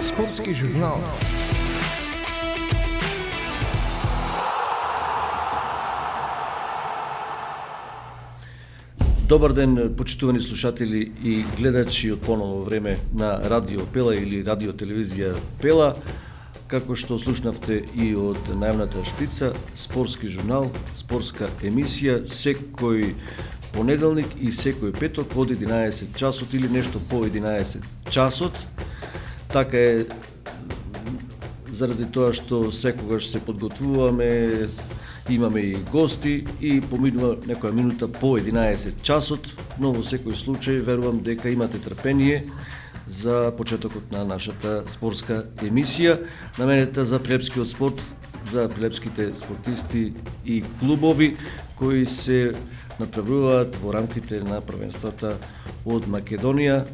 Спортски журнал. Добар ден, почитувани слушатели и гледачи од поново време на Радио Пела или Радио Телевизија Пела. Како што слушнавте и од најавната шпица, спортски журнал, спортска емисија, секој понеделник и секој петок од 11 часот или нешто по 11 часот. Така е заради тоа што секогаш се подготвуваме, имаме и гости и поминува некоја минута по 11 часот, но во секој случај верувам дека имате трпение за почетокот на нашата спортска емисија, наменета за плебскиот спорт, за плебските спортисти и клубови кои се натпреваруваат во рамките на првенствата од Македонија,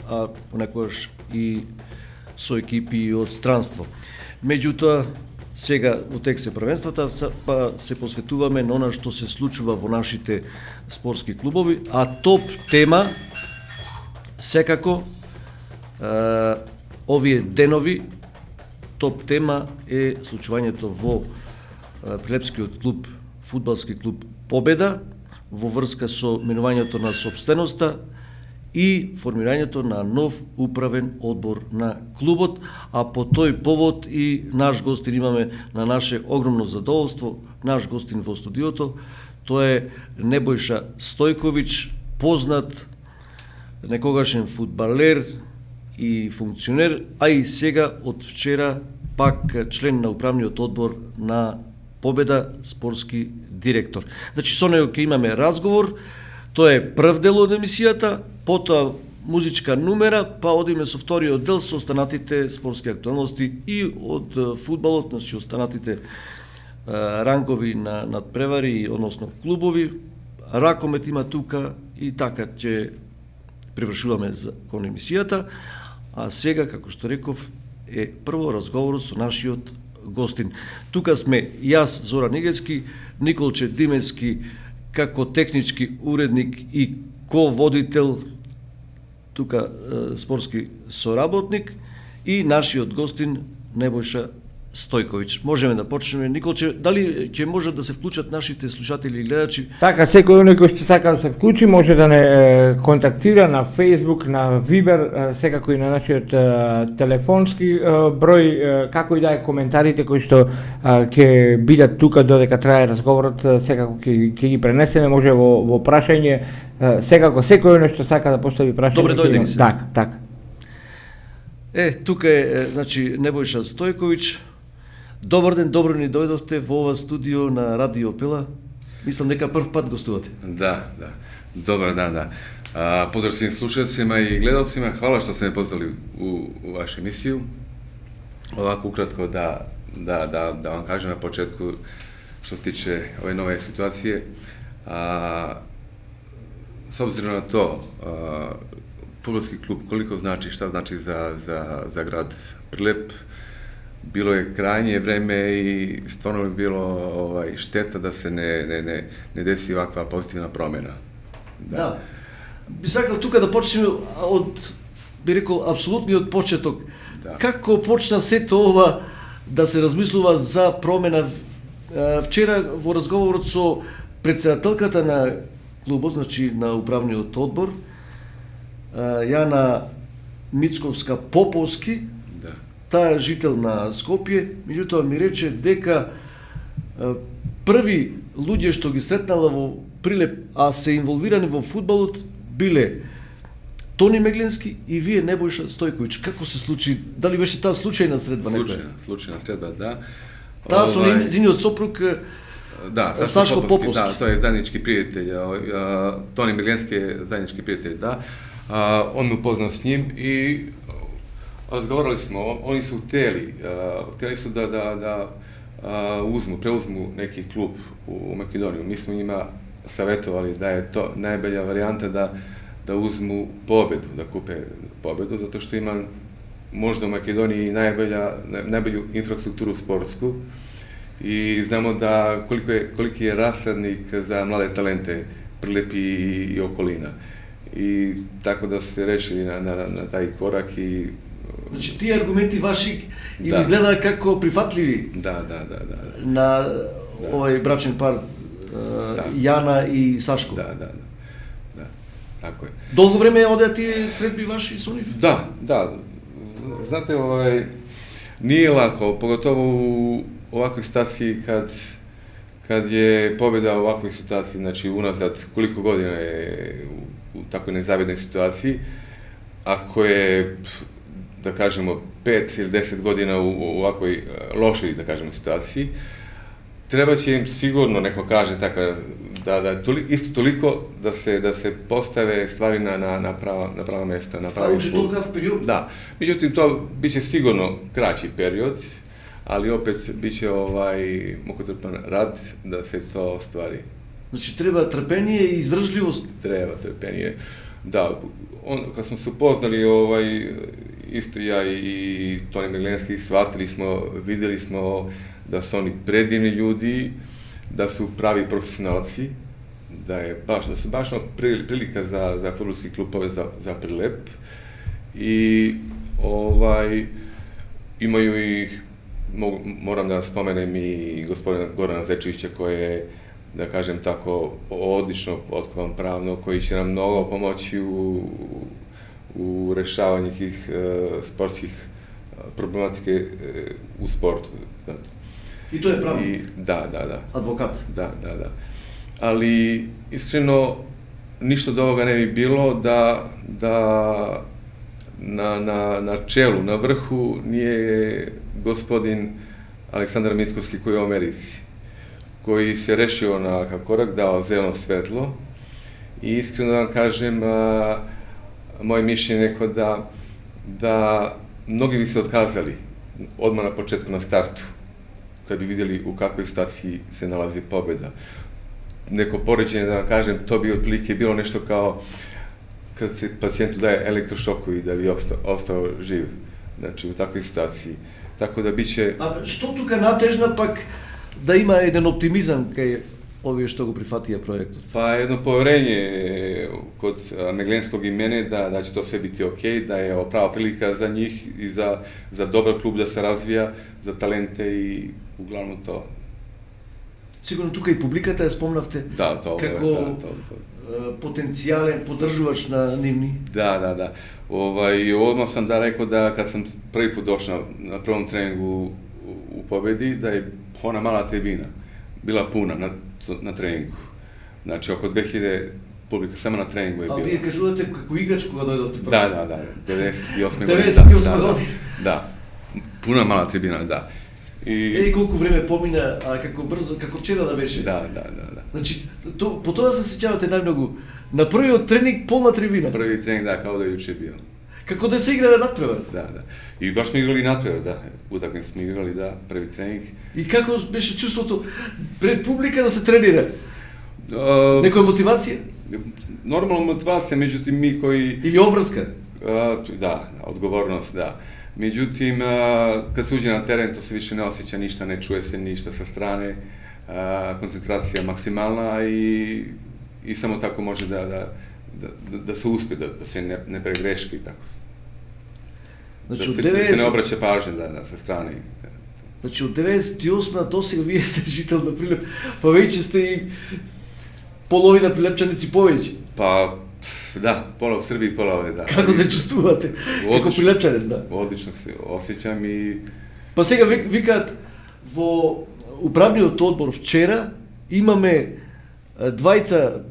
а понекогаш и со екипи од странство. Меѓутоа, сега во тек се првенствата, па се посветуваме на она што се случува во нашите спортски клубови, а топ тема секако овие денови, топ тема е случувањето во плебскиот клуб, фудбалски клуб Победа, во врска со менувањето на сопственоста и формирањето на нов управен одбор на клубот, а по тој повод и наш гостин имаме на наше огромно задоволство, наш гостин во студиото, тоа е Небојша Стојковиќ, познат некогашен фудбалер и функционер, а и сега од вчера пак член на управниот одбор на Победа, спортски директор. Значи со него ќе имаме разговор, тоа е прв дел од емисијата, потоа музичка нумера, па одиме со вториот дел со останатите спортски актуалности и од фудбалот, значи останатите рангови на надпревари, односно клубови, ракомет има тука и така ќе привршуваме кон емисијата, а сега, како што реков, е прво разговорот со нашиот гостин. Тука сме јас, Зоран Игески, Николче Димески, како технички уредник и ко-водител, тука спортски соработник, и нашиот гостин Небојша Стојковиќ. Можеме да почнеме. Николче, дали ќе можат да се вклучат нашите слушатели и гледачи? Така, секој оној кој што сака да се вклучи може да не контактира на Facebook, на Viber, секако и на нашиот телефонски број, како и да е коментарите кои што ќе бидат тука додека трае разговорот, секако ќе ги пренесеме, може во прашање, секако секој оној што сака да постави прашање. Добре дојде ми се. Така. Тука е, значи, Небојша Стојковиќ. Добар ден, добро ни дојдовте во ова студио на Радио Пела. Мислам дека прв пат гостувате. Да. Добар ден, да. Поздрав сим слушателцима и гледалцима. Хвала што се ме позвали у ваша емисију. Овако ukratko да вам кажем на почетку што се тиче ове нове ситуација. С обзиром на то, фудбалски клуб колико значи, шта значи за град Прилеп, било е крајње време и стварно би било штета да се не деси ваква позитивна промена. Да. Би сакал тука да почнеме од, би рекол, апсолутниот почеток. Да. Како почна сето ова да се размислува за промена? Вчера во разговорот со претседателката на клубот, значи на управниот одбор, Јана Мицковска Поповски, таа жител на Скопје, меѓутоа ми рече дека први луѓе што ги сретнала во Прилеп, а се инволвирани во фудбалот, биле Тони Меглински и вие, Небојша Стојковиќ. Како се случи? Дали беше таа случајна средба некоја? Случајна средба, да. Таа со незиниот сопруг Сашко Поповски. Да, тој е заеднички пријател. Тони Меглински е заеднички пријател, да. Он ме упознал с ним и разговарали smo, oni su htjeli su da preuzmu neki klub u Makedoniju. Mi smo njima savjetovali da je to najbolja varijanta da uzmu Pobedu, da kupe Pobedu, zato što ima možda u Makedoniji najbolju infrastrukturu sportsku i znamo da koliki je rasladnik za mlade talente Prilep i okolina. i tako da su se rešili na taj korak i... Значи, тие аргументи ваши им Да. изгледа како прифатливи Da. на овој брачен пар Јана и Сашко. Da, tako je. Долго време одеа тие средби ваши со нив? Da. Znate, nije lako, pogotovo u ovakvoj situaciji kad je pobjeda u ovakvoj situaciji, znači unazad koliko godina je u takvoj nezavidnoj situaciji, ako je, da kažemo, 5 ili 10 godina u ovakvoj lošoj, da kažemo, situaciji, treba će im sigurno, neko kaže tako, da je isto toliko da se postave stvari na prava mesta, na pravi уже put. толкав период? Da. Međutim, to biće sigurno kraći period, ali opet biće mukotrpan rad da se to ostvari. Значи, треба трпение и издржливост. Treba trpenje. Da, kad smo se upoznali, isto ja i Toni Meglenski, shvatili smo, vidjeli smo da su oni predivni ljudi, da su pravi profesionalci, da su baš prilika za fudbalski klubove za Prilep i imaju i, moram da spomenem i gospodina Gorana Zečevića koji je, da kažem tako, odlično potkovan pravno, koji će nam mnogo pomoći u rešavanju tih sportskih problematike u sportu. И тоа е право. Da. Адвокат. Da. Ali, iskreno, ništa od ovoga ne bi bilo da na čelu, na vrhu nije gospodin Aleksandar Mickovski koji je u Americi, koji se rešio na korak, dao zeleno svetlo i iskreno vam kažem, moje mišljenje je neko da mnogi bi se otkazali odmah na početku, na startu, kad bi vidjeli u kakvoj situaciji se nalazi pobjeda. Neko poređenje, da vam kažem, to bi otprilike bilo nešto kao kad se pacijentu daje elektrošokovi da bi ostao živ, znači u takvoj situaciji. Tako da biće... А што тука натежна пак да има еден оптимизам кај овие што го прифатија проектот? Pa jedno poverenje kod Meglenskog i mene da će to sve biti okej, da je ovo prava prilika za njih i za dobar klub da se razvija, za talente i uglavnom to. Сигурно тука и публиката ја спомнавте како потенцијален поддржувач на нивни. Da. Odmah sam rekao da kad sam prvi put došao na prvom treningu u pobedi, da je ona mala tribina bila puna na treningu. Znači oko 2000 publika samo na treningu je bila. А вие кажувате како играч кога дојдовте прво? Da, 98. godine. 98 година. Da, puna mala tribina, da. Колку време помина, а како брзо, како вчера да беше. Da. Значи, по тоа се сеќавате најмногу. На првиот тренинг полна трибина. Prvi trening, da, kao da je juče bio. Како да се игра надпревар. Da. I baš smo igrali nadprevар, da. Utakmicu smo igrali, da, prvi trening. И како беше чувството пред публика да се тренира? Некоја мотивација? Normalna motivacija, međutim mi koji... Или обврска? Da, odgovornost, da. Međutim, kad se uđe na teren, to se više ne osjeća ništa, ne čuje se ništa sa strane, koncentracija maksimalna i samo tako može da se uspije, da se ne pregreški i tako. Значи, Da se ne obraća pažnje sa strane. Значи, од 98 до сега вие сте жител на Прилеп, па веќе сте и половина прилепчаници повеќе. Pa, da, pola u Srbiji, pola ovdje, da. Како се чувствувате? Како прилепчанец, да? Odlično se osjećam i... Па сега викаат во управниот одбор вчера имаме двајца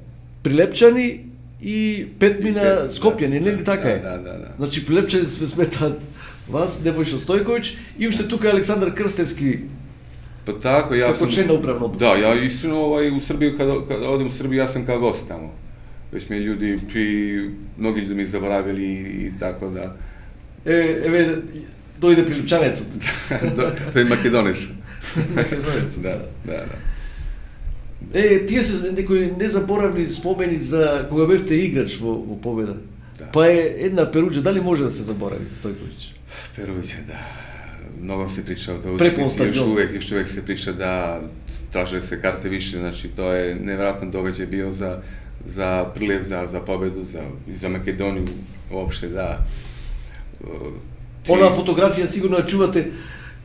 прилепчани и 5 мина скопјани, нели така е? Да. Значи прилепчани све сметаат вас, Небојша Стојковиќ и уште тука Александар Крстевски. Pa tako, ja sam... Како член на управно одбор. Da, ja iskreno u Srbiju, kada odem u Srbiju, ja sam kao gost tamo. Već me ljudi, mnogi ljudi mi zaboravili i tako da... Еве, дојде прилепчанецот. To je Makedonец. Македонец. Da. Тие се некои незаборавни спомени за кога бевте играч во Победа. Да. Па една Перуџа, дали може да се заборави Стојковиќ? Peruđe, da. Mnogo se priča o toj Prepun utakmici, još stadion. uvek se priča da traže se karte više, znači to je nevjerojatan događaj bio za priliv, za pobedu, za Makedoniju uopšte, da. Она фотографија сигурно ја чувате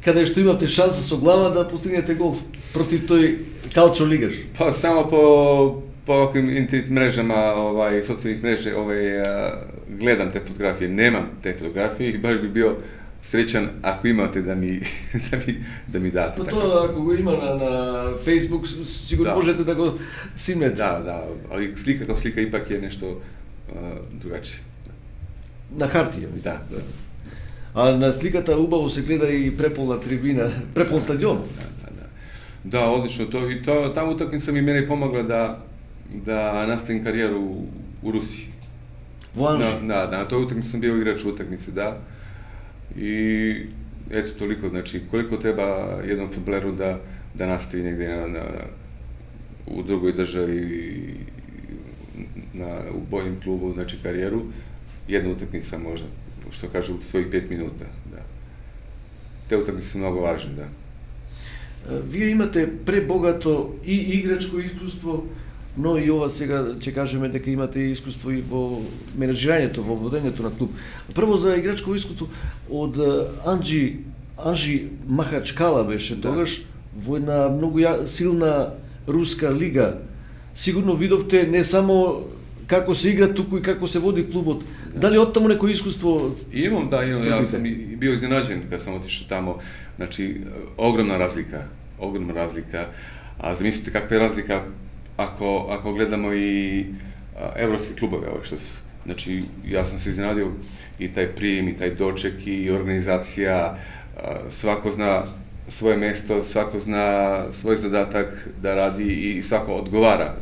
каде што имате шанса со глава да постигнете гол против тој Калчо лигаш. Pa samo po ovakvim internet mrežama, socijalnih mreža, gledam te fotografije, nemam te fotografije i baš bi bio srećan ako imate da mi date. Pa to ако го има на Facebook, сигурно можете да го симнете. Da, ali slika kao slika ipak je nešto drugačije. На хартија, мислам. Да. А на сликата убаво се гледа и преполна трибина, преполн стадион. Da, odlično to i ta utakmica mi meni pomogla da nastavim karijeru u Rusiji. Во Анжи. Da, na toj utakmici sam bio igrač u utakmici, da. I eto toliko, znači koliko treba jednom fudbaleru da nastavi negdje u drugoj državi u boljem klubu, znači karijeru, jedna utakmica možda, što kažu u svojih 5 minuta, da. Te utakmice su mnogo važne, da. Вие имате пребогато и играчко искуство, но и ова сега ќе кажеме дека имате искуство и во менеджирањето, во водењето на клуб. Прво за играчко искуство од Анжи Махачкала беше тогаш во една многу силна руска лига. Сигурно видовте не само како се игра, туку и како се води клубот. Дали оттаму некој искуство? Имам, ја сам био изненаđen кога сам отишao тамо. Znači, ogromna razlika, a zamislite kakva je razlika ako gledamo i evropske klubove, što su. Znači, ja sam se iznenadio i taj prijem, i taj doček, i organizacija, svako zna svoje mesto, svako zna svoj zadatak da radi i svako odgovara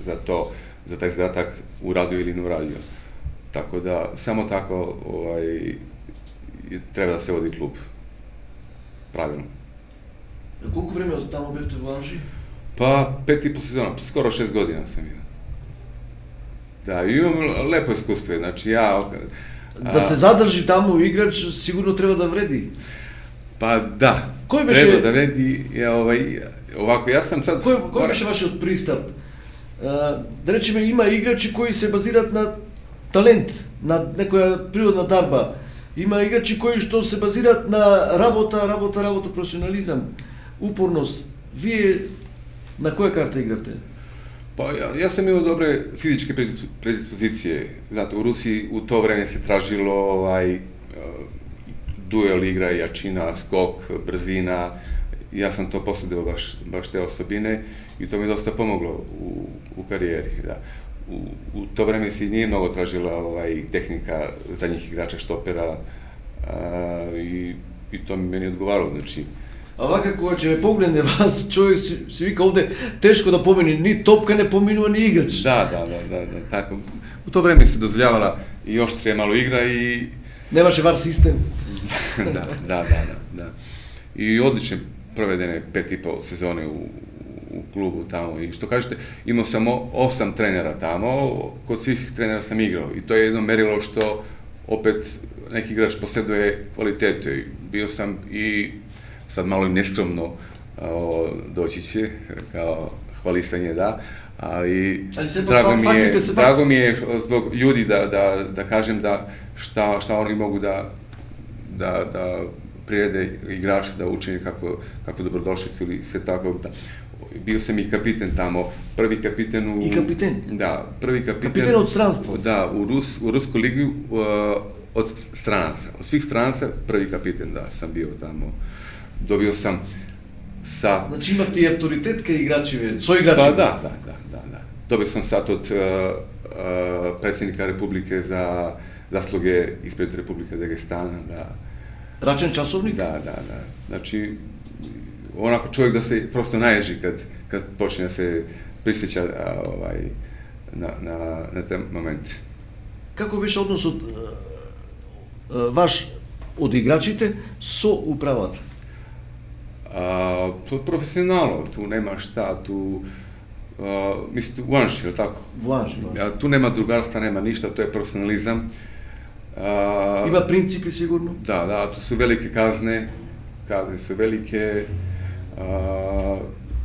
za to, za taj zadatak uradio ili ne uradio. Tako da, samo tako treba da se vodi klub. Правилно. Колку време таму бевте во Анжи? Па 5,5 сезона, скоро 6 година сам имал. Да, имам лепо искуство, значи ја... Да се задржи таму играч, сигурно треба да вреди. Па да, Кој беше... треба да вреди, овако, јас сам сад... Кој беше вашиот пристап? Да речеме, има играчи кои се базираат на талент, на некоја природна дарба. Има играчи кои што се базираат на работа, професионализам, упорност. Вие на која карта игравте? Па јас сам имал добре физички предиспозиcije. Знате, у Русiji у то време се тражило дуел игра, јачина, скок, брзина. Јас сам то поседео баш те особине и то ми доста помогло у кариери, да. U to vreme se nije mnogo tražila tehnika zadnjih igrača štopera i to mi meni odgovaralo, znači. А вака кога ќе ме погледне вас, човек си вика овде тешко да помени, ни топка не поминува ни играч. Да, тако. У то време се дозволявала и оštrija malo igra i... Немаше вар систем. Da. I odlične provedene 5,5 sezone u klubu tamo i što kažete, imao sam 8 trenera tamo, kod svih trenera sam igrao i to je jedno merilo što opet neki igrač posjeduje kvalitetu. Bio sam i sad malo i neskromno doći će kao hvalisanje, da, ali drago mi je zbog ljudi da kažem da šta oni mogu da prirede igraču, da uče kako dobrodošlicu ili sve tako. Bio sam i kapiten tamo, prvi kapiten u... I kapiten? Da, prvi kapiten... Kapiten od stranstva? Da, u Rusku ligu od stranaca. Od svih stranaca prvi kapiten, da, sam bio tamo. Dobio sam sat... Znači imate i autoritet kod igračeve, svoj igrači? Pa da. Dobio sam sat od predsjednika Republike za zasluge ispred Republike Dagestana, da. Račen časovnik? Da. Znači, onako čovjek da se prosto naježi kad počne da se prisjeća na te momente. Како беше односот ваш од играчите со управата? Професионално, tu nema šta, mislite u Anži, je li tako? U Anži, Tu nema drugarstva, nema ništa, to je profesionalizam. Има принципи сигурно? Da, tu su velike kazne su velike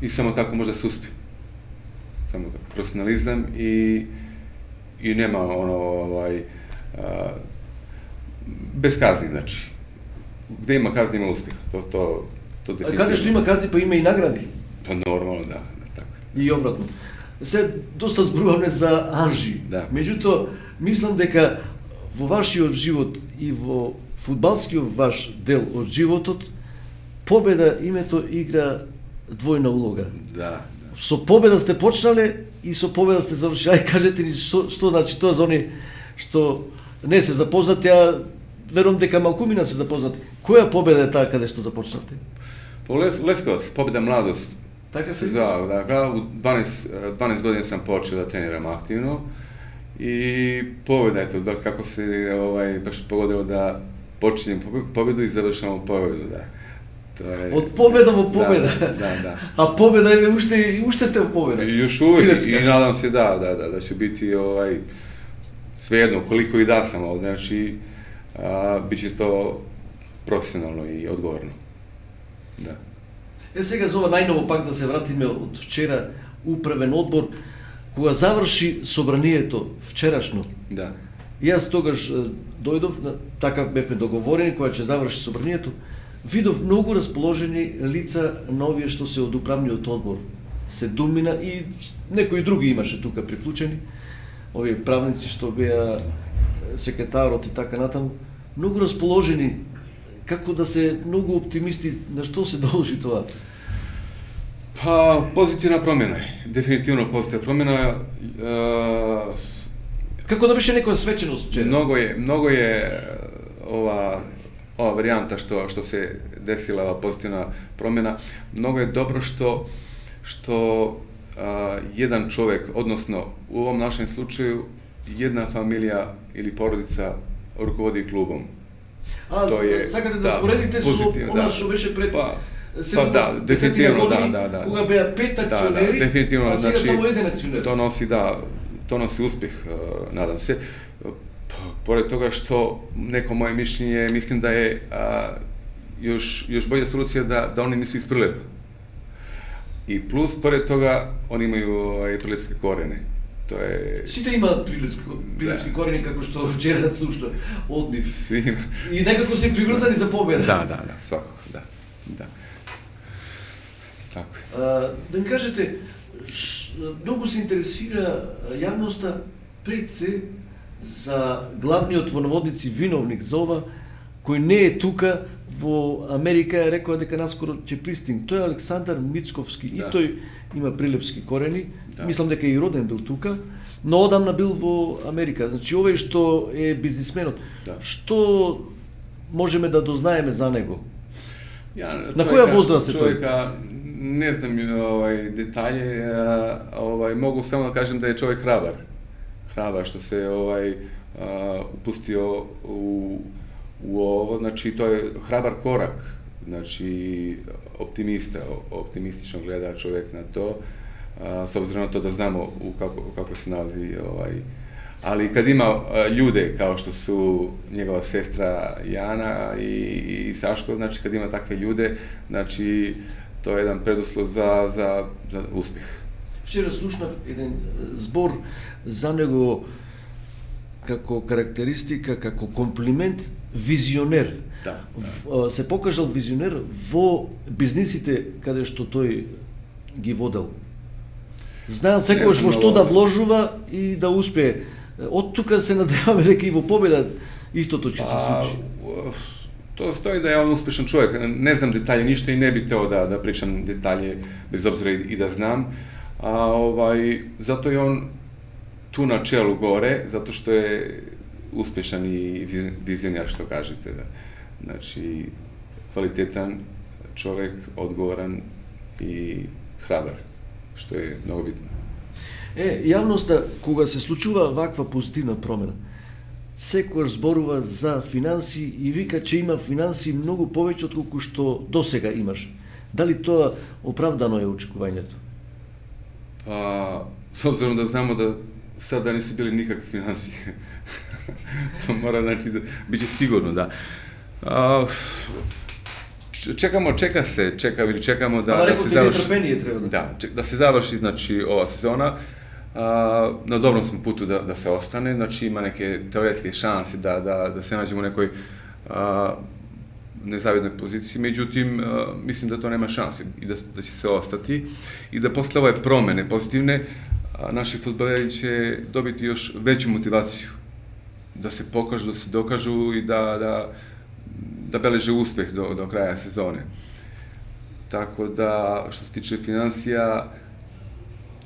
i samo tako može da se uspije. samo to, profesionalizam i nema bez kazni, znači. Gde ima kazni, ima uspjeh. To A kada što ima kazni, pa ima i nagradi? Pa normalno, da, tako. I obratno. Се доста зборуваме за Анжи. Да. Меѓутоа, мислам дека во вашиот живот и во фудбалскиот ваш дел од животот, победа името игра двојна улога. Да. Со победа сте почнале и со победа сте завршиле. Ај кажете ни што значи тоа за они што не се запознати, а верувам дека малкумина се запознати. Која победа е таа каде што започнавте? По Лесковаc, победа mladost. Така се? Da, u 12 godina sam počeo da treniram aktivno i pobjeda je to, kako se baš pogodilo da počinjem pobjedu i završamo pobjedu, da. Od pobjeda во победа. Da. A pobjeda je уште сте во победа. Još uvijek i nadam se da će biti svejedno koliko i da sam ovdje, znači bit će to profesionalno i odgovorno. Da. Сега за ова најново пак да се вратиме од вчера управен одбор, кога заврши собранието вчерашно. Да. Јас тогаш дојдов, така бевме договорени, кога ќе заврши собранието, видов многу расположени лица на овие што се од управниот одбор. Се думина и некои други имаше тука приклучени, овие правници што беа секретарот и така натаму, многу расположени, како да се многу оптимисти, на што се должи тоа? Pa, pozitivna promjena je, definitivno pozitivna promjena. Како да беше некоја свеченост вчера? Mnogo je ova varijanta što se desila, ova pozitivna promjena, mnogo je dobro što jedan čovjek, odnosno u ovom našem slučaju, jedna familija ili porodica rukovodi klubom. Сакате да споредите со она што беше пред definitivno, кога беа 5 акционери, definitivno, а сега znači, само еден акционер. To nosi uspjeh, nadam se. Pored toga što neko moje mišljenje, mislim da je još bolja solucija da oni nisu iz Prileba. I plus, pored toga, oni imaju prilepske korene. Сите имаат прилепски корени, како што вчера слушна од нив. Сви. И некако се приврзани за победа. Да, свакако, да. Така е. Да ми кажете, многу се интересира јавноста пред се за главниот во наводници виновник за ова, кој не е тука во Америка, рекоа дека наскоро ќе пристигне. Тој е Александар Мицковски и тој има прилепски корени. Мислам дека и роден бил тука, но одамна бил во Америка. Значи овој што е бизнисменот, што можеме да дознаеме за него? На која возраст е тој? Не знам детаљи, могу само да кажем да е човек храбар. Храбар што се упустио у ovo, znači to je hrabar korak, znači optimistično gleda čovjek na to, s obzirom na to da znamo kako se nalazi, ali kad ima ljude kao što su njegova sestra Jana i Saško, znači kad ima takve ljude, znači to je jedan preduslov za uspjeh. Вчера слушнав еден збор за него како карактеристика, како комплимент, визионер. Се покажал визионер во бизнисите каде што тој ги водел. Знаел секогаш во што да вложува и да успее. Од тука се надеваме дека и во победа истото ќе се случи. To stoji da je on uspješan čovjek. Ne znam detalje ništa i ne bih teo da pričam detalje, bez obzira i da znam. Zato je on tu na čelu gore, zato što je uspješan i vizionar, što kažete. Znači, kvalitetan čovjek, odgovoran i hrabar, što je mnogo bitno. Јавноста, кога се случува ваква позитивна промена, секојаш зборува за финанси и вика, че има финанси многу повеќе од колку што досега имаш. Дали тоа оправдано е очекувањето? Па, с обзиром да знамо да сада не се били никакви финанси. То мора, значи, да биće sigurno, да. čekamo da Ама se реколте završi. нетрпение треба да. Da se završi, znači, ova sezona. Na dobrom smo putu da se ostane, znači ima neke teoretske šanse da se nađemo u nekoj nezavidnoj poziciji, međutim, mislim da to nema šanse i da će se ostati i da posle ove promene pozitivne naši fudbaleri će dobiti još veću motivaciju da se pokažu, da se dokažu i da beleže uspeh do kraja sezone. Tako da, što se tiče financija,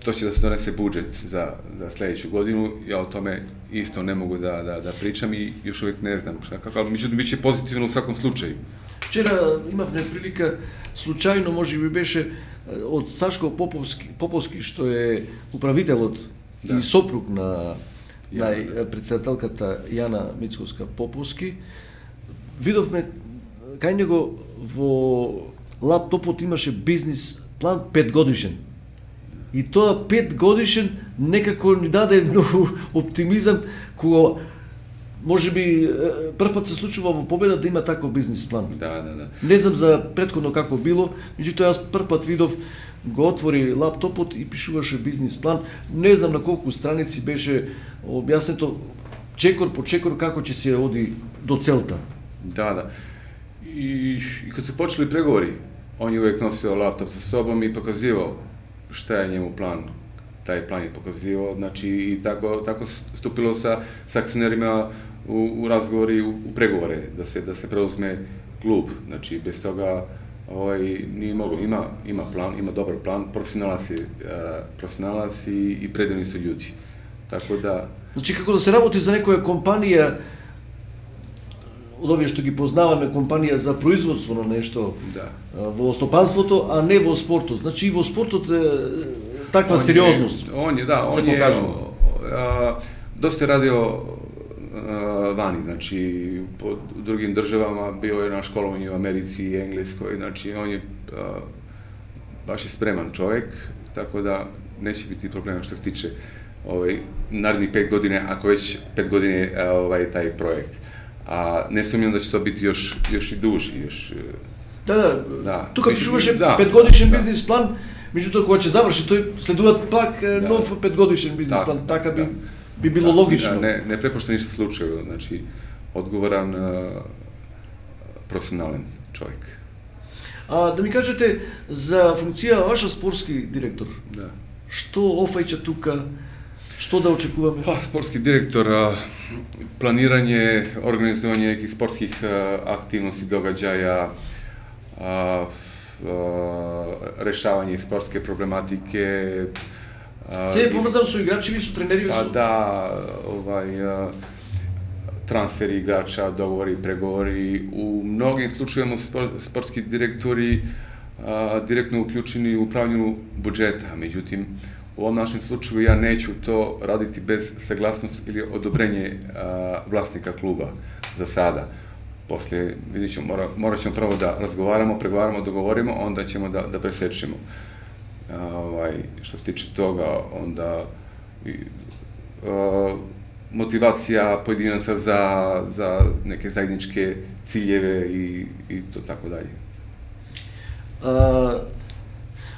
to će da se donese budžet za sledeću godinu, ja o tome isto ne mogu da pričam i još uvijek ne znam šta kako, ali međutim bit će pozitivno u svakom slučaju. Вчера имавме прилика, случајно може би беше од Сашко Поповски, што е управителот и сопруг на председателката Јана Мицковска Поповски. Видовме кај него во лаптопот имаше бизнис план 5 годишен. И тоа 5 годишен некако ни даде многу оптимизам кога може би прв пат се случува во Победа да има таков бизнис план. Да. Не знам за претходно како било, меѓутоа јас прв пат видов, го отвори лаптопот и пишуваше бизнис план. Не знам на колку страници беше објаснето чекор по чекор како ќе се оди до целта. Da. I kad su počeli pregovori, on je uvijek nosio laptop sa sobom i pokazivao šta je njemu plan. Taj plan je pokazivao, znači i tako stupilo sa akcionerima u razgovori, u pregovore, da se preuzme klub. Znači, bez toga nije moglo. Ima plan, ima dobar plan, profesionalac i predani su ljudi. Tako da... Значи, како да се работи за некоја компанија, од овие што ги познаваме, компанија за производство на нешто во стопанството, а не во спортот. Значи, и во спортот е таква сериозност. On je dosta radio vani, znači po drugim državama, bio je na školovanju u Americi i Engleskoj, znači on je baš je spreman čovjek, tako da neće biti problema što se tiče narednih 5 godine, ako već 5 godine taj projekt. A ne sumnjam da će to biti još i duži, još... Да. Тука пишуваше 5-годишен бизнис план, меѓутоа кога ќе заврши тој следуваат пак нов 5-годишен бизнис план, така би било логично. Не препушта ништо случају, значи одговоран, професионален човек. Да ми кажете за функција ваша спортски директор. Да. Што офаќа тука? Што да очекуваме? Спортски директор, планирање, организување неких спортских активности, догаѓаја, решавање спортske проблематike. Се е поврзано со играчи или со тренери? Трансфери играча, договори, преговори. У многим случајima спортски директори директно уклучени у управљању буџета, меѓутим, u ovom našem slučaju ja neću to raditi bez saglasnosti ili odobrenje vlasnika kluba za sada. Poslije, vidjet ćemo, morat ćemo prvo da razgovaramo, pregovaramo, dogovorimo, onda ćemo da presečemo. Što se tiče toga, onda motivacija pojedinaca za neke zajedničke ciljeve i to tako dalje.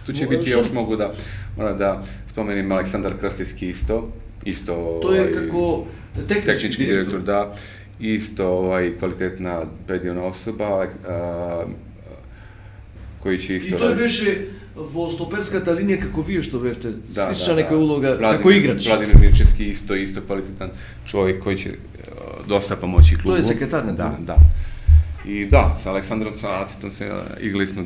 Tu će biti, još mogu da spomenem Aleksandar Krstevski isto. To je како tehnički direktor, da. Isto kvalitetna, predivna osoba, koji će isto... I to je беше во стоперската линија како вие што бевте, слична некоја улога, како играч. Vladimir Mirčevski isto kvalitetan čovjek koji će dosta pomoći klubu. To je sekretar, ne? Da. I da, sa Aleksandrom Acitom se igrali smo,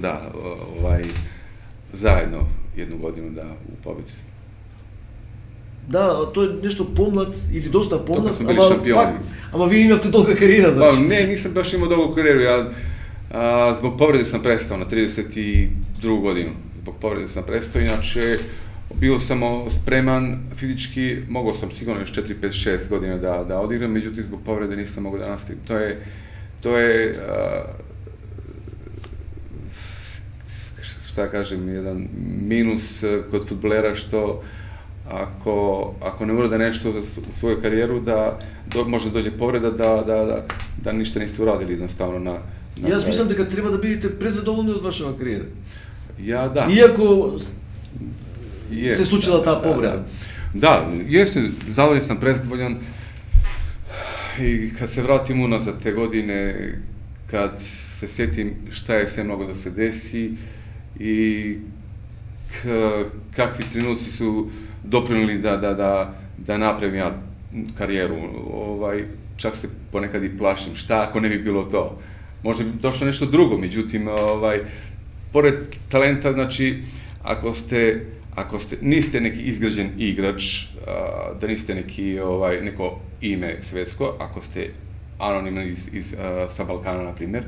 zajedno jednu godinu u Pobedi. Да, тој е нешто помлад или доста помлад, ама вие имавте долга кариера, значи. Не, нисам баш имao долгу кариеру, ja zbog povrede sam prestao na 32. godinu. Zbog povrede sam prestao, inače bio sam spreman fizički, mogao sam sigurno još 4, 5, 6 godina da odigram, međutim zbog povrede nisam mogao da nastavim. To je šta kažem, jedan minus kod fudbalera što ako ne urade nešto u svoju karijeru, da možda dođe povreda da ništa niste uradili jednostavno Јас мислам дека треба да бидете презадоволни од вашата кариера. Ja da. Иако Je, се случила таа повреда. Da, jesam, zadovoljan sam, prezadovoljan. I kad se vratim unazad te godine, kad se sjetim šta je sve moglo da se desi i kakvi trenuci su doprinuli da napravim ja karijeru. Čak se ponekad i plašim, šta ako ne bi bilo to. Možda bi došlo nešto drugo, međutim, pored talenta, znači, ako niste neki izgrađen igrač, da niste neko ime svetsko, ako ste anonimni sa Balkana, na primjer,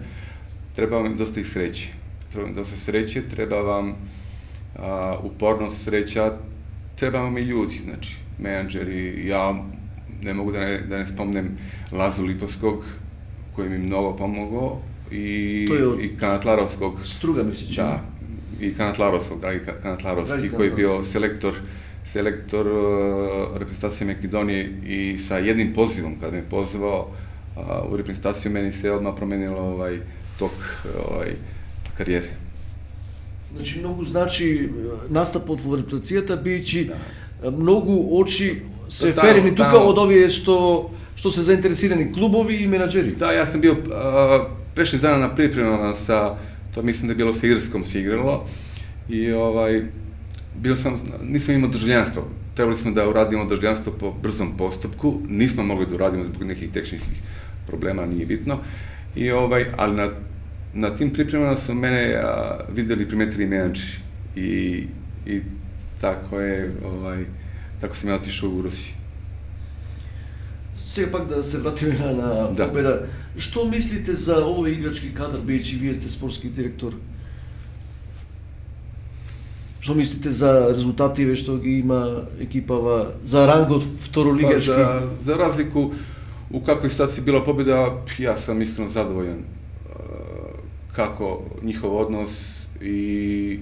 treba vam dosta i sreće. Treba vam dosta sreće, treba vam upornost, sreća, treba vam i ljudi, znači, menadžeri. Ja ne mogu da ne spomnem Lazu Lipovskog, koji mi mnogo pomogao, i Kanatlarovskog. Struga, misliš? Da, i Kanatlarovskog, dragi Kanatlarovski, koji je bio selektor reprezentacije Makedonije, i sa jednim pozivom, kada me pozvao u reprezentaciju, meni se odmah promenilo tok karijere. Значи, многу значи настапот во репутацијата, бијќи многу очи се вперени тука од овие што се заинтересирани клубови и менаџери. Da, ja sam bio prešli dana na pripremama to mislim da je bilo sa Irskom se igralo, i nisam imao državljanstvo. Trebali smo da uradimo državljanstvo po brzom postupku, nismo mogli da uradimo zbog nekih tehničkih problema, nije bitno. Ali na tim pripremama su mene videli, primetili menadžeri, i tako sam ja otišao u Rusiju. Сега пак да се вратиме на победа. Што мислите за овој играчки кадар, бидејќи вие сте спортски директор? Што мислите за резултативе што ги има екипава, за рангот второлигаški? За разлику u kakvoj situaciji bila pobjeda, ja sam iskreno zadovoljan kako njihov odnos i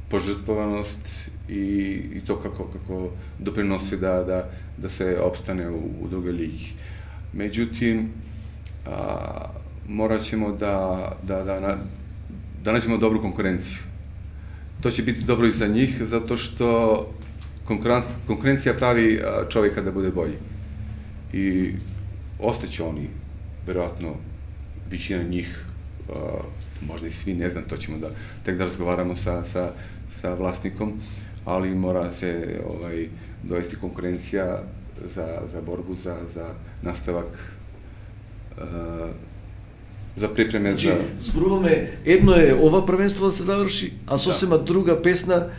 požrtvovanost i to kako doprinosi da se opstane u drugoj ligi. Međutim, morat ćemo da nađemo dobru konkurenciju. To će biti dobro i za njih, zato što konkurencija pravi čovjeka da bude bolji. I ostaće oni, verovatno, većina njih, možda i svi, ne znam, to ćemo tek da razgovaramo sa vlasnikom, ali mora se dovesti konkurencija za borbu, za nastavak, za pripreme. Значи, зборуваме, едно е ова првенство да се заврши, а сосема друга песна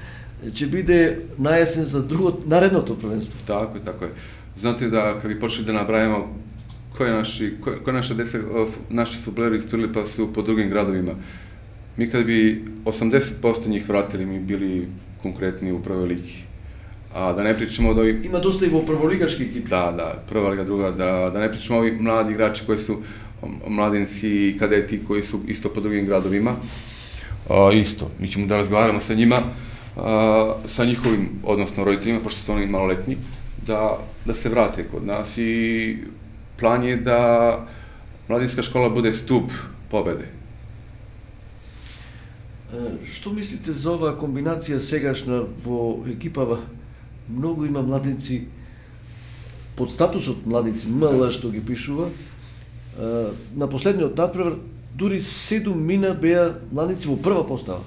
ќе биде на есен за наредното првенство. Tako je. Znate da kad bi počeli da nabrajamo koje naša deca, naši fudbaleri isturili pa su po drugim gradovima, mi kad bi 80% njih vratili, mi bili konkretni u prvoj ligi. A da ne pričamo od ovih... Ima dosta i vo prvoligaški ekipi. Da, prva liga, druga, da ne pričamo ovi mladi igrači koji su mladenci i kadeti koji su isto po drugim gradovima. Isto, mi ćemo da razgovaramo sa njima, sa njihovim, odnosno roditeljima, pošto su oni maloletni, da se vrate kod nas, i plan je da mladinska škola bude stup pobede. Што мислите за оваа комбинација сегашна во екипава? Многу има младинци под статусот младинци МЛ што ги пишува. На последниот надпревар дури 7 мина беа младинци во прва постава.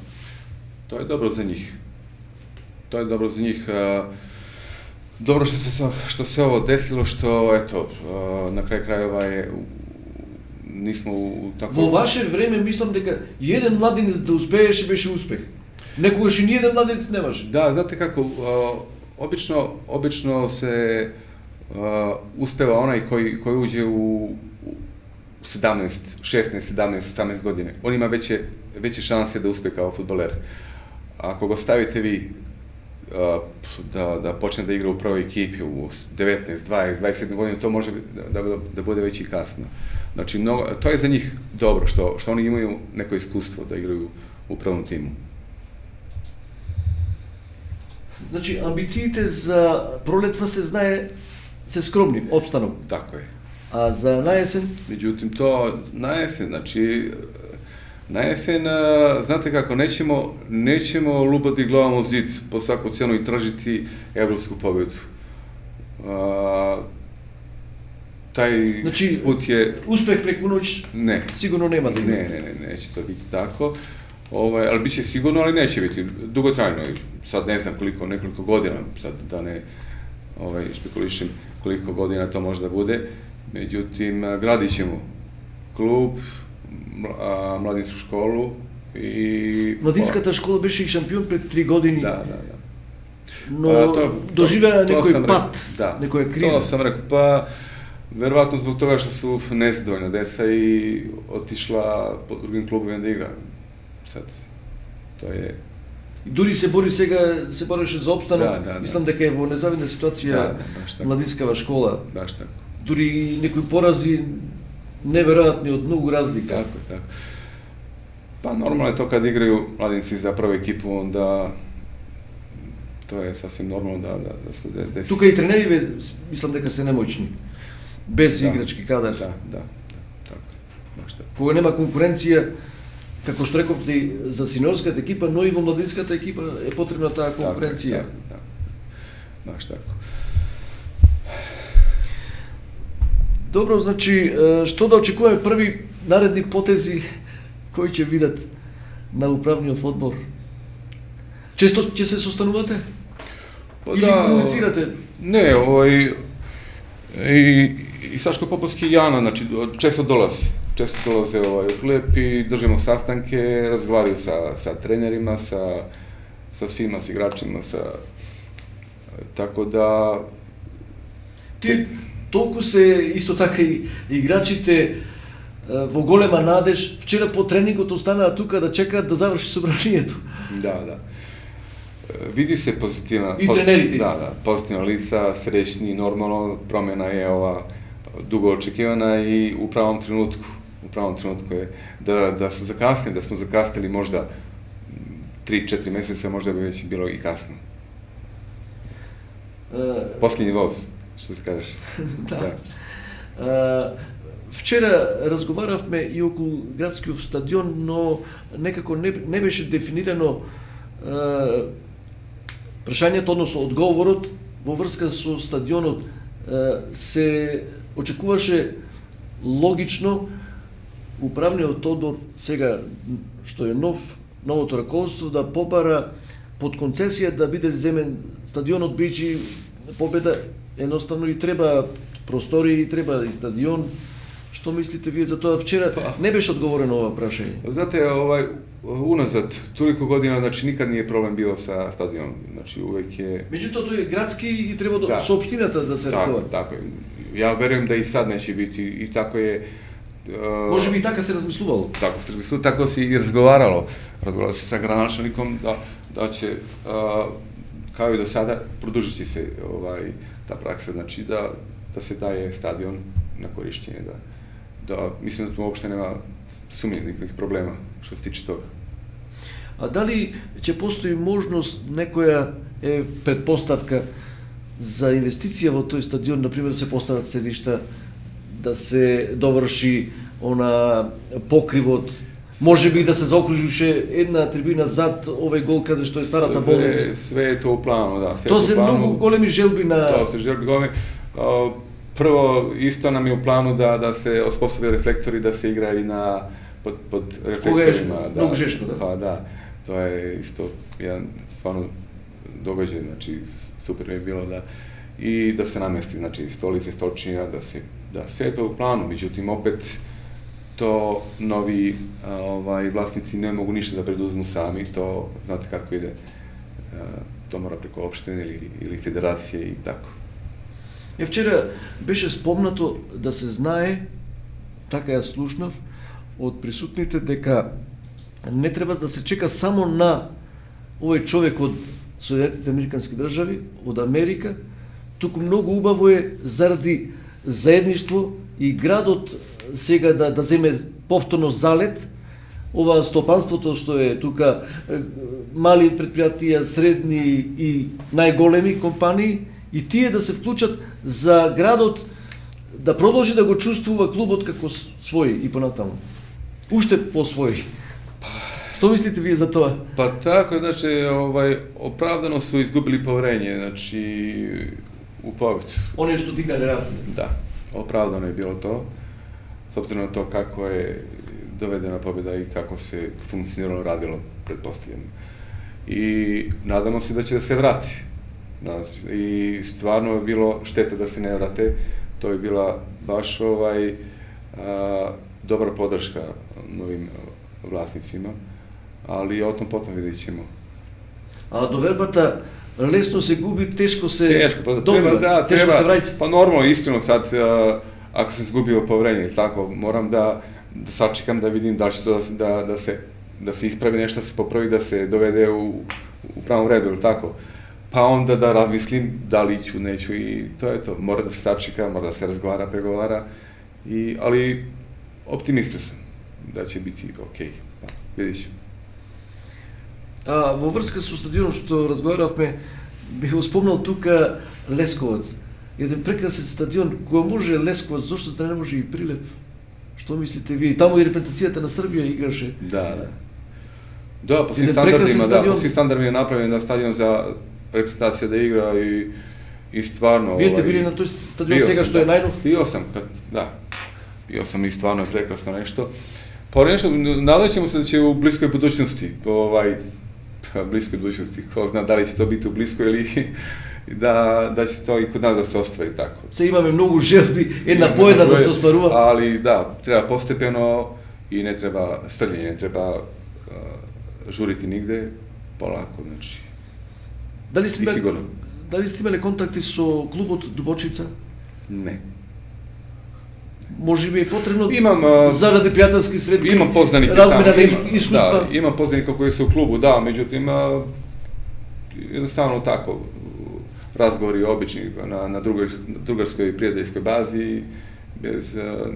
To je dobro za njih. Dobro što se ovo desilo, što, eto, na kraju krajeva nismo u takvom... Во ваше време мислам дека еден младинец да успееше беше успех. Некогаш и ниеден младинец немаше. Da, znate kako, obično se uspeva onaj koji uđe u 16, 17, 18 godine. On ima veće šanse da uspe kao fudbaler. Ako ga stavite vi da počne da igra u prvoj ekipi u 19, 20, 27 godina, to može da bude već i kasno. Znači, to je za njih dobro, što oni imaju neko iskustvo da igraju u prvom timu. Значи, амбициите за пролетва се знае, се скромни, опстанок. Tako je. А за наесен? Меđutim, to na jesen, znači, na jesen, znate kako, nećemo lupati glavom u zid po svaku cijenu i tražiti evropsku pobjedu. Taj Znači, put je... uspeh preko noć Ne. sigurno nema da ima. Ne, neće to biti tako. Ali bit će sigurno, ali neće biti dugotrajno. Sad ne znam nekoliko godina, sad da ne špekulišem koliko godina to može da bude. Međutim, gradit ćemo klub, mladinsku školu i... Mladinskата школа беше и шампион пред 3 години. Da. Но доживеа некој пат, некоја криза. To sam rekao, pa verovatno zbog toga što su nezadovoljna deca i otišla po drugim klubovima da igra. Sad, to je... Дури се бореше за опстанок. Да. Мислам дека е во незавидна ситуација младинскава школа. Baš tako. Дури некои порази неверојатни од многу разлика. Tako. Pa normalno je to kad igraju mladinci za prvu ekipu, onda to je sasvim normalno da se desi. Тука и тренериве мислам дека се немоćни. Без играчки кадар. Da, tako. Baš tako. Кога нема конкуренција, како што рековте за синьорската екипа, но и во младинската екипа е потребна таа конкуренција. Da. Baš tako. Добро, значи, што да очекуваме први наредни потези кои ќе видат на управниот одбор? Често ќе се состанувате? Или комуницирате? Ne, i Saško Popovski i Jana, znači, često dolaze u klub i držimo sastanke, razgovaraju sa trenerima, sa svima, s igračima, tako da... Толку се исто така и играчите во голема надеж. Вчера по тренингот останаа тука да чекаат да заврши собранието. Da. Vidi se pozitivna... I trenerite isto. Da, pozitivna lica, srećni, normalno, promjena je dugo očekivana i u pravom trenutku je da su zakasnili, da smo zakasnili možda 3-4 mjeseca, možda bi već bilo i kasno. Posljednji voz, što se kažeš. Да. Вчера разговаравме и околу градскиот стадион, но некако не беше дефинирано прашањето, односно одговорот во врска со стадионот. Се очекуваше логично управниот одбор сега што е новото раководство да побара под концесија да биде земен стадионот Биџи Победа. Едноставно и треба простори, и треба и стадион. Што мислите вие за тоа? Вчера не беше одговорено ова прашање. Znate, unazad toliko godina, znači nikad nije problem bio sa stadionom, znači uvek je... Меѓутоа тој е градски и треба со општината да се разговара. Tako je. Ja verujem da i sad neće biti i tako je... Може би и така се размислувало. Tako se i razgovaralo. Razgovaralo se sa gradonačelnikom da će, kao i do sada, produžit će se ta praksa, znači da se daje stadion na korišćenje, da mislim da tu uopšte nema sumnje, nikakvih problema što se tiče toga. А дали ќе постои можност, некоја е предпоставка за инвестиција во тој стадион, например да се постават седишта, да се доврши покривот, може би да се заокружише една трибина зад овој гол каде што е старата болница? Sve je to u planu, da. Тоа се многу големи желби на... To se želbi golemi. Prvo, isto nam je u planu da se osposobe reflektori, da se igra i pod reflektorima. Mnogo žeško, da. Pa da, to je isto jedan stvarno događaj, znači super mi je bilo i da se namesti, znači stolice, stolčinja, da sve je to u planu, međutim opet to novi vlasnici ne mogu ništa da preduzmu sami, to znate kako ide, to mora preko opštine ili federacije i tako. Вчера беше спомнато да се знае, така ја слушнав од присутните, дека не треба да се чека само на овој човек од Соединетите Американски држави, од Америка, туку многу убаво е заради заедништво и градот сега да земе повторно залет, ова стопанството што е тука, мали предпријатија, средни и најголеми компании, и тие да се вклучат за градот да продолжи да го чувствува клубот како свој и понатаму. Уште по-свој. Што мислите вие за тоа? Па така, значи, оправдано су изгубили поверење, значи, у побед. Оние што дигнале раце. Да, оправдано е било то, с обзиром на то како е доведена победа и како се функционирало, радило, предпоставljam. И надamo се да ќе да се врати. И стварно е било штета да се не врате, тоа е била баш добра подршка новим власницима, али о том потом видит ќемо. А довербата лесно се губи, тешко се Тешко, добива, тешко се враќа. Па нормално, истино сад, ако съм сгубил поверење, тако, морам да сачекам да видим дали ќе тоа да се исправи нешто, да се поправи, да се доведе у правом реду, тако. Па онда да размислим дали ќу, неќу и тоа е тоа. Мора да се сачека, мора да се разговара, преговара, али оптимистен сум да ќе бити окей. Видиш. Во врска со стадионот што разговаравме, бих го спомнал тука Лесковац. Еден прекрасен стадион, кога може Лесковац, зошто да не може и Прилеп? Што мислите вие? Таму и репрезентацијата на Србија играше. Да. Да, по сви стандардима, по сви стандарди е направен на стадион за репрезентација да игра и стварно... Вие сте били на тој стадион сега што е најнов? Био сам, да. Био сам и стварно е прекрасно нешто. Па нешто, надеќемо се да ќе у блиској будуćности, блиској будуćности, ко зна дали ќе тоа бити у блиској или да ќе тоа и код нас да се оствари тако. Се имаме многу желби, една по една да се остварува. Али да, треба постепено и не треба стрљање, не треба журити нигде, полако, значи. Дали сте имале контакти со клубот Дубочица? Не. Може би е потребно Имам заради пријателски средби, имам познаники размена на таму, искуства. Да, имам познаника кои се у клубу, да, меѓутоа едноставно тако разговори обични на другарској пријателјској бази, без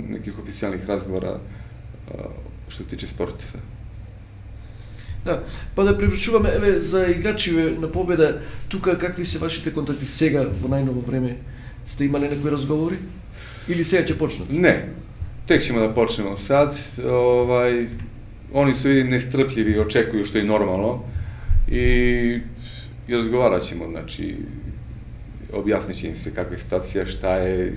неких официјалних разговора што се тиче спорт. Да, па да привршуваме еве за играчиве на победа, тука какви се вашите контакти сега во најново време? Сте имале некои разговори? Или сега ќе почнат? Не, тек ćemo да почнемо сад. Они су и нестрпљиви, очекују што е нормално и разговарат ćemo, значи објаснит ќе им се каква е ситуација, шта е,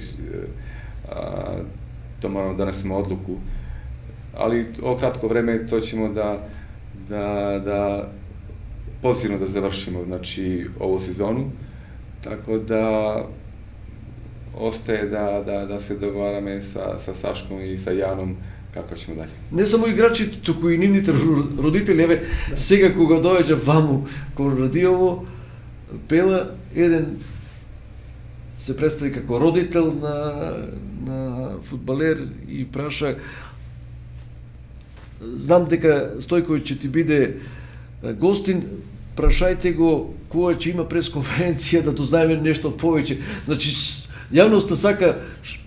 то морamo да донесеме одлуку, али о кратко време то ćemo да позитивно да завршимо, значи ову сезону, тако да остае да се договараме sa Сашком и sa Јаном како ćemo даље. Не само играчите, туку и нивните родители, еве сега кога доаѓа ваму кон Радиово, Пела еден се представи како родител на фудбалер и праша, знам дека Стојковиќ ќе ти биде гостин, прашајте го кога ќе има пресконференција да дознаеме нешто повеќе. Значи јавноста сака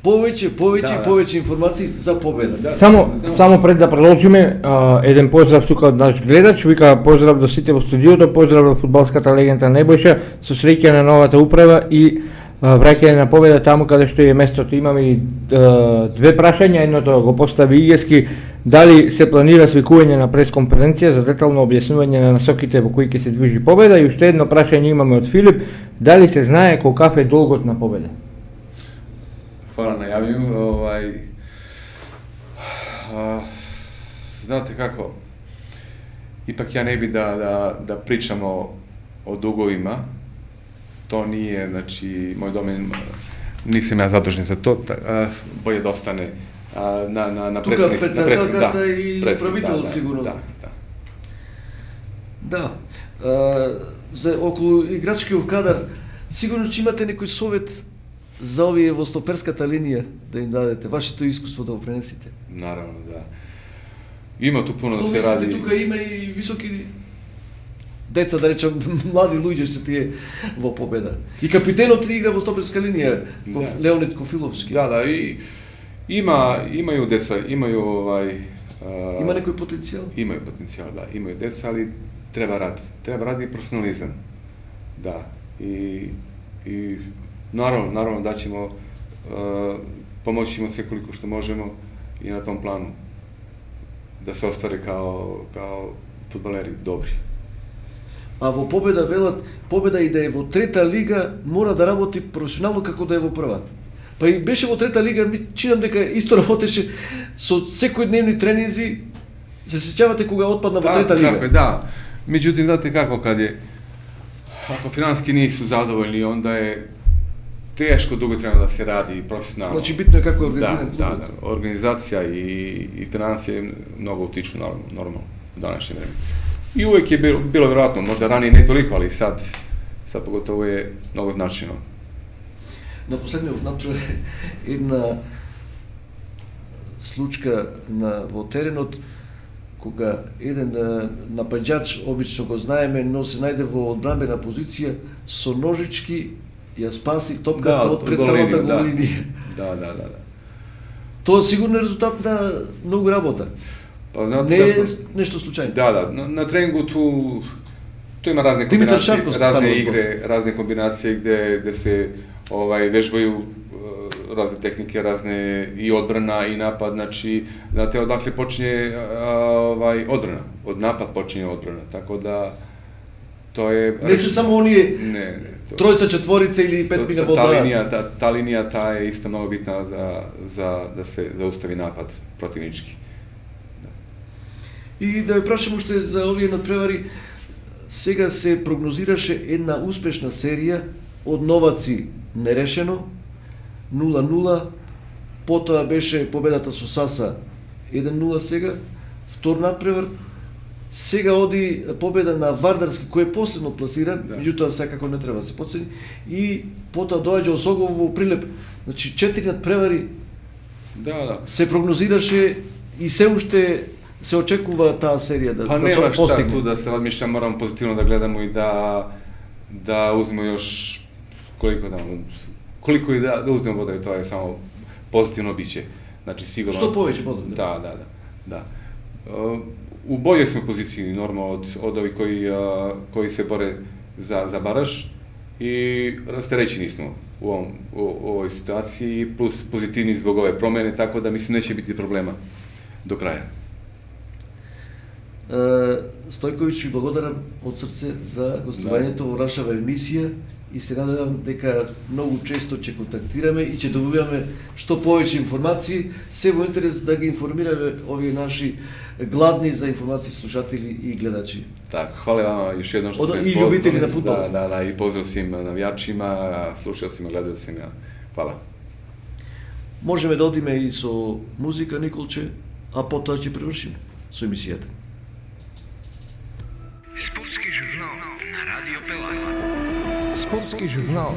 повеќе информации за победа. Само пред да продолжиме, еден поздрав тука од наш гледач, вика поздрав до сите во студиото, поздрав до фудбалската легенда Небојша, со среќа на новата управа и враќање на победа таму каде што е местото. Имаме и две прашања, едното го постави Игески, дали се планира свикување на пресконференција за детално објаснување на насоките во кои ќе се движи победа, и уште едно прашање имаме од Филип, дали се знае колкав е долгот на победа? Хвала на јавњу. Знате како, ипак ја не би да причамо о дуговима, то nije, znači, moj domen, nisam ja zadužen za to, bolje da ostane na predsjednik. Тука председателката и управител, сигурно. Да. За околу играчкиот кадар, сигурно ќе имате некој совет за овие во стоперската линија да им дадете, вашето искуство да го пренесите. Наравно, да. Има ту пуно да се ради. Што тука има и високи деца, да речем, млади луѓе се тие во победа. И капитенот игра во стоперска линија, Леонид Кофиловски. Да, и имају деца, имају има некој потенцијал? Имају потенцијал, да, имају деца, али треба рад. Треба рад и професионализам. Да. И наравно да ćemo pomoći ćemo sve koliko što možemo i na tom planu da se ostvare kao fudbaleri dobri. А во Победа велат, Победа и да е во трета лига мора да работи професионално како да е во прва. Па и беше во трета лига, ми чинам дека исто работеше со секојдневни тренинзи. Се сеќавате кога отпадна во трета лига? Tako je, da. Međutim, znate kako, ako finanski nisu zadovoljni, onda je teško dugotrajno da se radi profesionalno. Значи битно е како е организиран. Da. Organizacija i financije mnogo utiču normalno u današnje vreme. I uvek je bilo vjerojatno, možda ranije ne toliko, ali sad pogotovo je mnogo značajno. На последниот натпревар една случка во теренот, кога еден напаѓач, обично го знаеме, но се најде во одбранбена позиција, со ножички ја спаси топката од пред самата гол линија. Da. Тоа сигурно е резултат на многу работа. Pa, znate Не е kako- нешто случајно. Da, na treningu tu ima razne Dimitar kombinacije, Šarkovski razne stavno igre, razne kombinacije gde se vežbaju razne tehnike, razne i odbrana i napad, znači, znate odakle počinje odbrana, od napad počinje odbrana, tako da to je... Не се само оние Ne, тројца, четворица или петмина во одбраната. ta linija, ta je isto mnogo bitna da se zaustavi napad protivnički. И да ја прашам уште за овие надпревари, сега се прогнозираше една успешна серија од Новаци нерешено, 0-0, потоа беше победата со Саса 1-0 сега, втор надпревар, сега оди победа на Вардарски, кој е последно пласиран, меѓутоа секако не треба да се потцени, и потоа доаѓа Осогово во Прилеп. Значи 4 надпревари Da. се прогнозираше и се уште се очекува таа серија да, Pa да се nema šta постигне. tu da se razmišlja, moramo pozitivno da gledamo i da uzmemo još koliko i da uzmemo bodove, to je samo pozitivno biće. Znači sigurno... Što poveće bodove. Da. U boljoj smo poziciji normalno od ovih koji se bore za baraž i rasterećeni smo u ovoj situaciji, plus pozitivni zbog ove promene, tako da mislim neće biti problema do kraja. Стојковиќ, ви благодарам од срце за гостувањето во нашава емисија и се надевам дека многу често ќе контактираме и ќе добиваме што повеќе информации, се во интерес да ги информираме овие наши гладни за информации слушатели и гледачи. Tako, hvala vama još jednom što ste me I ljubitelji na pozvali. fudbal. Da, i pozdrav svim navijačima, slušalcima, gledalcima. Hvala. Можеме да одиме и со музика, Николче, а потоа ќе привршиме со емисијата. Спортски журнал на Радио Пелар. Sportski žurnal